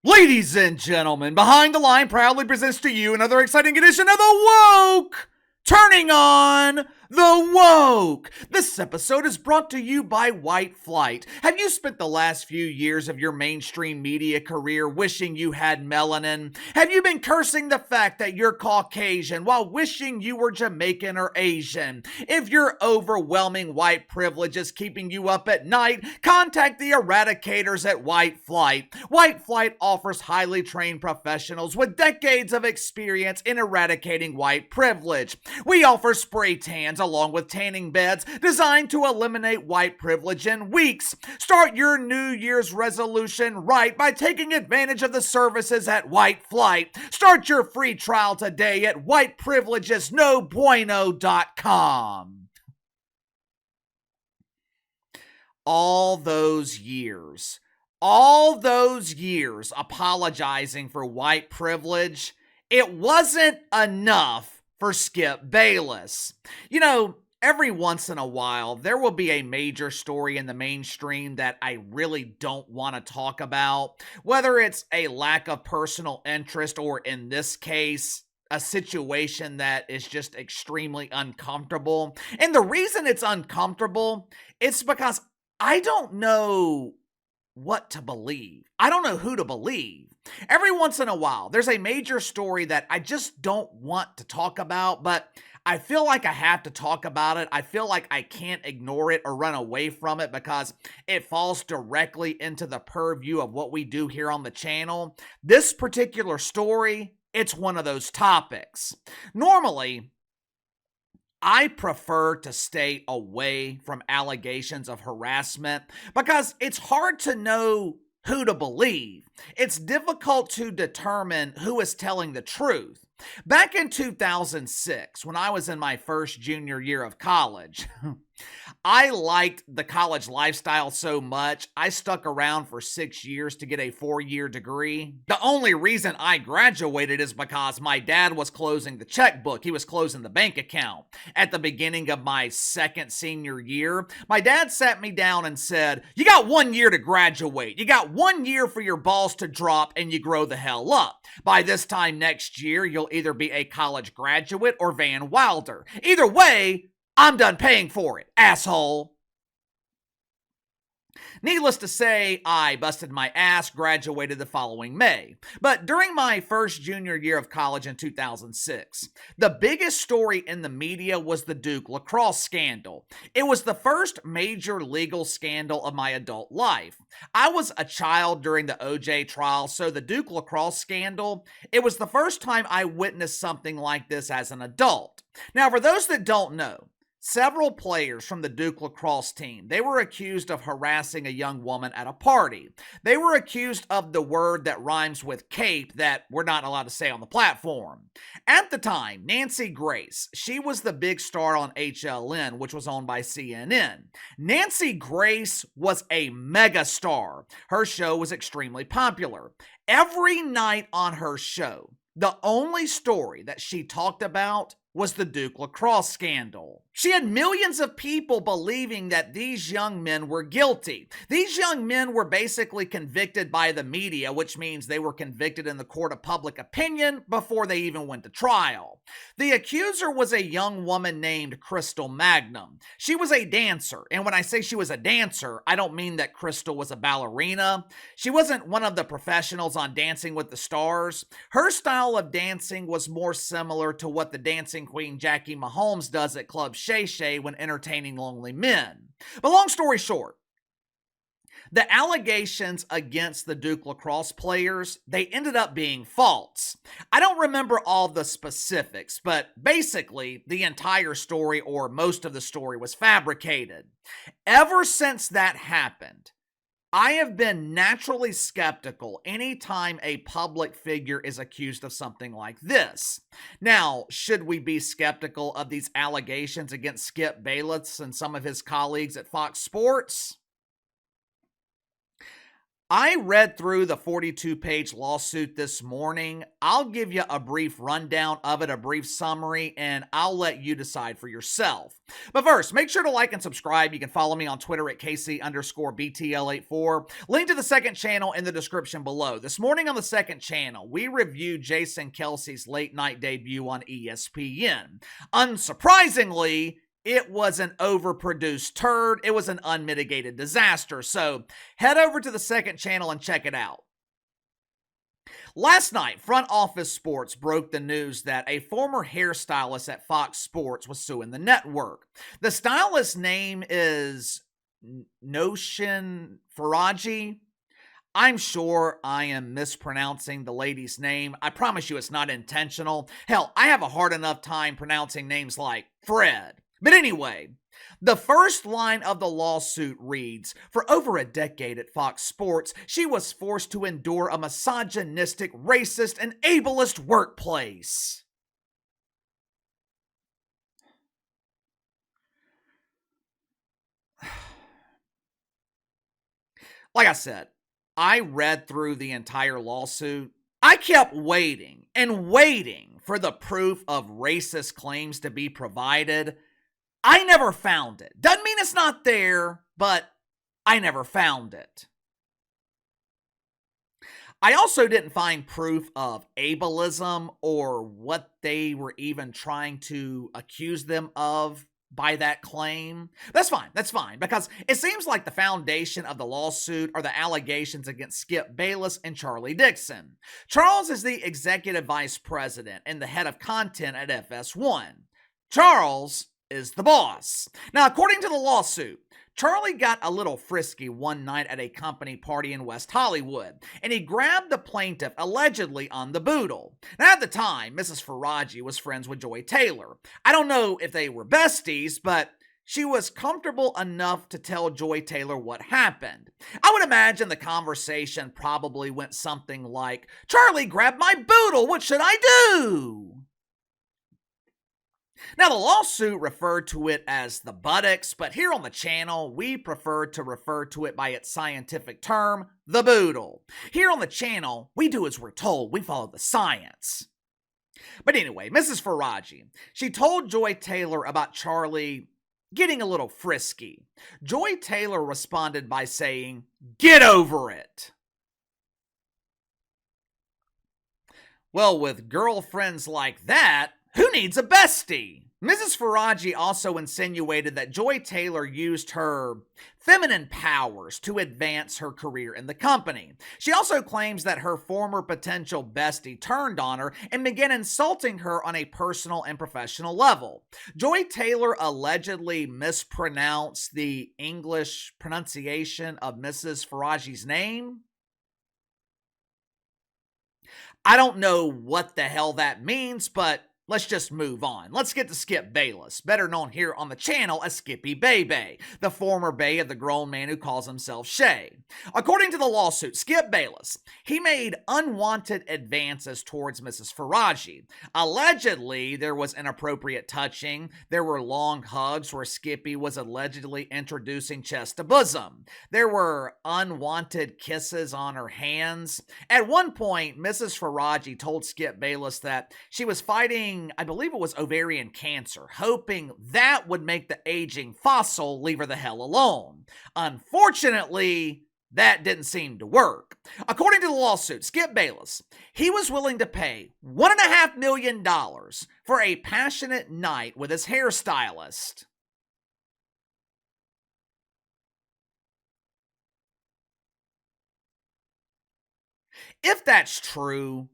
Ladies and gentlemen, Behind the Line proudly presents to you another exciting edition of The Woke! Turning on the Woke! This episode is brought to you by White Flight. Have you spent the last few years of your mainstream media career wishing you had melanin? Have you been cursing the fact that you're Caucasian while wishing you were Jamaican or Asian? If your overwhelming white privilege is keeping you up at night, contact the eradicators at White Flight. White Flight offers highly trained professionals with decades of experience in eradicating white privilege. We offer spray tans along with tanning beds designed to eliminate white privilege in weeks. Start your New Year's resolution right by taking advantage of the services at White Flight. Start your free trial today at whiteprivilegesnobueno.com. All those years apologizing for white privilege, it wasn't enough for Skip Bayless. You know, every once in a while, there will be a major story in the mainstream that I really don't want to talk about, whether it's a lack of personal interest or, in this case, a situation that is just extremely uncomfortable. And the reason it's uncomfortable, it's because I don't know what to believe. I don't know who to believe. Every once in a while, there's a major story that I just don't want to talk about, but I feel like I have to talk about it. I feel like I can't ignore it or run away from it because it falls directly into the purview of what we do here on the channel. This particular story, it's one of those topics. Normally, I prefer to stay away from allegations of harassment because it's hard to know who to believe. It's difficult to determine who is telling the truth. Back in 2006, when I was in my first junior year of college, I liked the college lifestyle so much, I stuck around for 6 years to get a 4-year degree. The only reason I graduated is because my dad was closing the checkbook. He was closing the bank account. At the beginning of my second senior year, my dad sat me down and said, "You got 1 year to graduate. You got 1 year for your balls to drop and you grow the hell up. By this time next year, you'll either be a college graduate or Van Wilder. Either way, I'm done paying for it, asshole." Needless to say, I busted my ass, graduated the following May. But during my first junior year of college in 2006, the biggest story in the media was the Duke lacrosse scandal. It was the first major legal scandal of my adult life. I was a child during the OJ trial, so the Duke lacrosse scandal, it was the first time I witnessed something like this as an adult. Now, for those that don't know, several players from the Duke lacrosse team, they were accused of harassing a young woman at a party. They were accused of the word that rhymes with cape that we're not allowed to say on the platform. At the time, Nancy Grace, she was the big star on HLN, which was owned by CNN. Nancy Grace was a mega star. Her show was extremely popular. Every night on her show, the only story that she talked about was the Duke lacrosse scandal. She had millions of people believing that these young men were guilty. These young men were basically convicted by the media, which means they were convicted in the court of public opinion before they even went to trial. The accuser was a young woman named Crystal Magnum. She was a dancer, and when I say she was a dancer, I don't mean that Crystal was a ballerina. She wasn't one of the professionals on Dancing with the Stars. Her style of dancing was more similar to what the dancing queen Jackie Mahomes does at Club Shay Shay when entertaining lonely men. But long story short, the allegations against the Duke lacrosse players, they ended up being false. I don't remember all the specifics, but basically the entire story or most of the story was fabricated. Ever since that happened, I have been naturally skeptical anytime a public figure is accused of something like this. Now, should we be skeptical of these allegations against Skip Bayless and some of his colleagues at Fox Sports? I read through the 42-page lawsuit this morning. I'll give you a brief rundown of it, a brief summary, and I'll let you decide for yourself. But first, make sure to like and subscribe. You can follow me on Twitter at KC_BTL84. Link to the second channel in the description below. This morning on the second channel, we reviewed Jason Kelce's late night debut on ESPN. Unsurprisingly, it was an overproduced turd. It was an unmitigated disaster. So head over to the second channel and check it out. Last night, Front Office Sports broke the news that a former hairstylist at Fox Sports was suing the network. The stylist's name is Noshin Faraji. I'm sure I am mispronouncing the lady's name. I promise you it's not intentional. Hell, I have a hard enough time pronouncing names like Fred. But anyway, the first line of the lawsuit reads, for over a decade at Fox Sports, she was forced to endure a misogynistic, racist, and ableist workplace. Like I said, I read through the entire lawsuit. I kept waiting and waiting for the proof of racist claims to be provided. I never found it. Doesn't mean it's not there, but I never found it. I also didn't find proof of ableism or what they were even trying to accuse them of by that claim. That's fine, because it seems like the foundation of the lawsuit are the allegations against Skip Bayless and Charlie Dixon. Charles is the executive vice president and the head of content at FS1. Charles is the boss. Now, according to the lawsuit, Charlie got a little frisky one night at a company party in West Hollywood, and he grabbed the plaintiff allegedly on the boodle. Now, at the time, Mrs. Faraji was friends with Joy Taylor. I don't know if they were besties, but she was comfortable enough to tell Joy Taylor what happened. I would imagine the conversation probably went something like, "Charlie grabbed my boodle, what should I do?" Now, the lawsuit referred to it as the buttocks, but here on the channel, we prefer to refer to it by its scientific term, the boodle. Here on the channel, we do as we're told. We follow the science. But anyway, Mrs. Faraji, she told Joy Taylor about Charlie getting a little frisky. Joy Taylor responded by saying, "Get over it." Well, with girlfriends like that, who needs a bestie? Mrs. Faraji also insinuated that Joy Taylor used her feminine powers to advance her career in the company. She also claims that her former potential bestie turned on her and began insulting her on a personal and professional level. Joy Taylor allegedly mispronounced the English pronunciation of Mrs. Faraji's name. I don't know what the hell that means, but let's just move on. Let's get to Skip Bayless, better known here on the channel as Skippy Baby, the former bae of the grown man who calls himself Shay. According to the lawsuit, Skip Bayless, he made unwanted advances towards Mrs. Faraji. Allegedly, there was inappropriate touching. There were long hugs where Skippy was allegedly introducing chest to bosom. There were unwanted kisses on her hands. At one point, Mrs. Faraji told Skip Bayless that she was fighting, I believe it was ovarian cancer, hoping that would make the aging fossil leave her the hell alone. Unfortunately, that didn't seem to work. According to the lawsuit, Skip Bayless, he was willing to pay $1.5 million for a passionate night with his hairstylist. If that's true,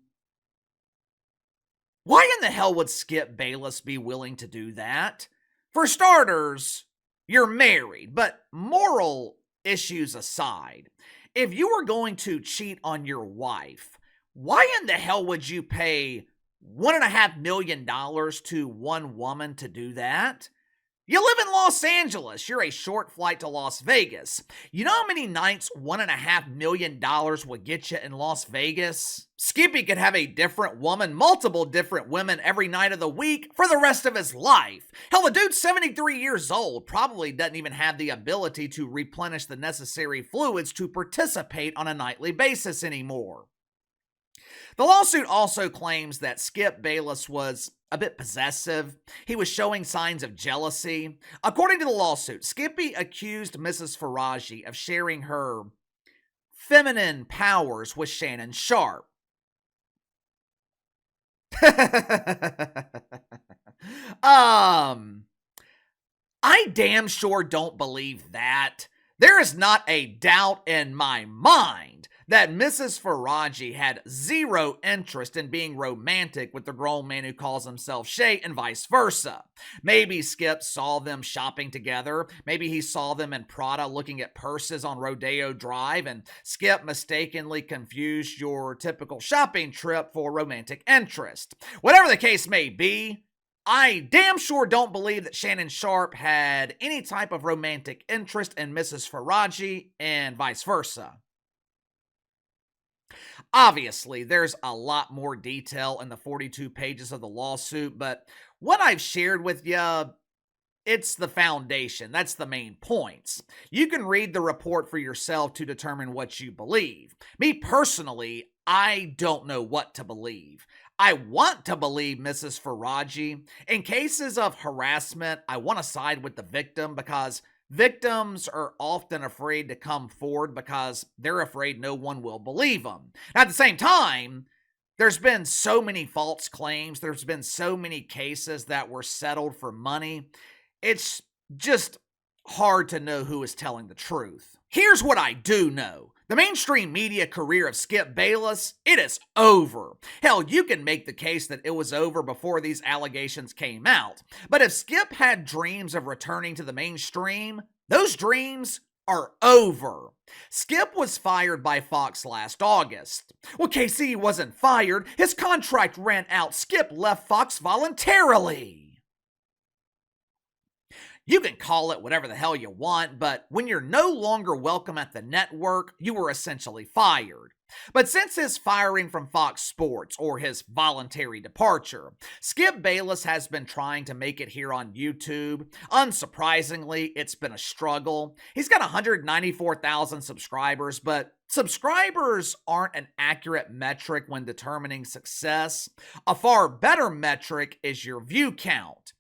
why in the hell would Skip Bayless be willing to do that? For starters, you're married, but moral issues aside, if you were going to cheat on your wife, why in the hell would you pay $1.5 million to one woman to do that? You live in Los Angeles. You're a short flight to Las Vegas. You know how many nights $1.5 million would get you in Las Vegas? Skippy could have a different woman, multiple different women every night of the week for the rest of his life. Hell, the dude's 73 years old, probably doesn't even have the ability to replenish the necessary fluids to participate on a nightly basis anymore. The lawsuit also claims that Skip Bayless was a bit possessive. He was showing signs of jealousy. According to the lawsuit, Skippy accused Mrs. Faraji of sharing her feminine powers with Shannon Sharpe. I damn sure don't believe that. There is not a doubt in my mind that Mrs. Faraji had zero interest in being romantic with the grown man who calls himself Shay and vice versa. Maybe Skip saw them shopping together. Maybe he saw them in Prada looking at purses on Rodeo Drive, and Skip mistakenly confused your typical shopping trip for romantic interest. Whatever the case may be, I damn sure don't believe that Shannon Sharpe had any type of romantic interest in Mrs. Faraji and vice versa. Obviously, there's a lot more detail in the 42 pages of the lawsuit, but what I've shared with you, it's the foundation. That's the main points. You can read the report for yourself to determine what you believe. Me personally, I don't know what to believe. I want to believe Mrs. Faraji. In cases of harassment, I want to side with the victim because victims are often afraid to come forward because they're afraid no one will believe them. At the same time, there's been so many false claims. There's been so many cases that were settled for money. It's just hard to know who is telling the truth. Here's what I do know. The mainstream media career of Skip Bayless, it is over. Hell, you can make the case that it was over before these allegations came out. But if Skip had dreams of returning to the mainstream, those dreams are over. Skip was fired by Fox last August. Well, KC wasn't fired. His contract ran out. Skip left Fox voluntarily. You can call it whatever the hell you want, but when you're no longer welcome at the network, you were essentially fired. But since his firing from Fox Sports, or his voluntary departure, Skip Bayless has been trying to make it here on YouTube. Unsurprisingly, it's been a struggle. He's got 194,000 subscribers, but subscribers aren't an accurate metric when determining success. A far better metric is your view count.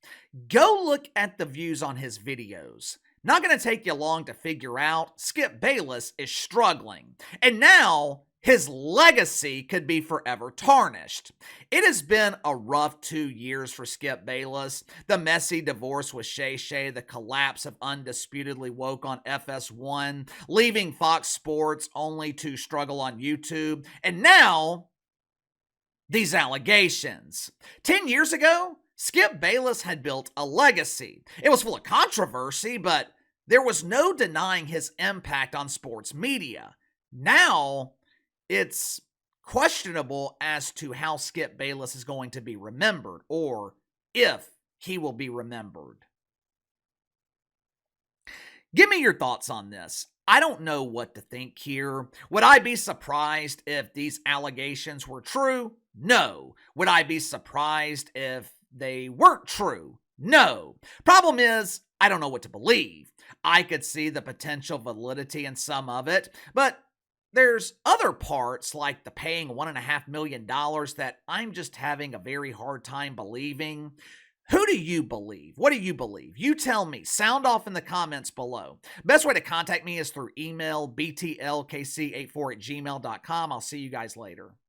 Go look at the views on his videos. Not going to take you long to figure out Skip Bayless is struggling. And now his legacy could be forever tarnished. It has been a rough 2 years for Skip Bayless. The messy divorce with Shay Shay, the collapse of Undisputedly Woke on FS1, leaving Fox Sports only to struggle on YouTube, and now these allegations. 10 years ago, Skip Bayless had built a legacy. It was full of controversy, but there was no denying his impact on sports media. Now, it's questionable as to how Skip Bayless is going to be remembered, or if he will be remembered. Give me your thoughts on this. I don't know what to think here. Would I be surprised if these allegations were true? No. Would I be surprised if they weren't true? No. Problem is, I don't know what to believe. I could see the potential validity in some of it, but there's other parts, like the paying $1.5 million, that I'm just having a very hard time believing. Who do you believe? What do you believe? You tell me. Sound off in the comments below. Best way to contact me is through email, btlkc84@gmail.com. I'll see you guys later.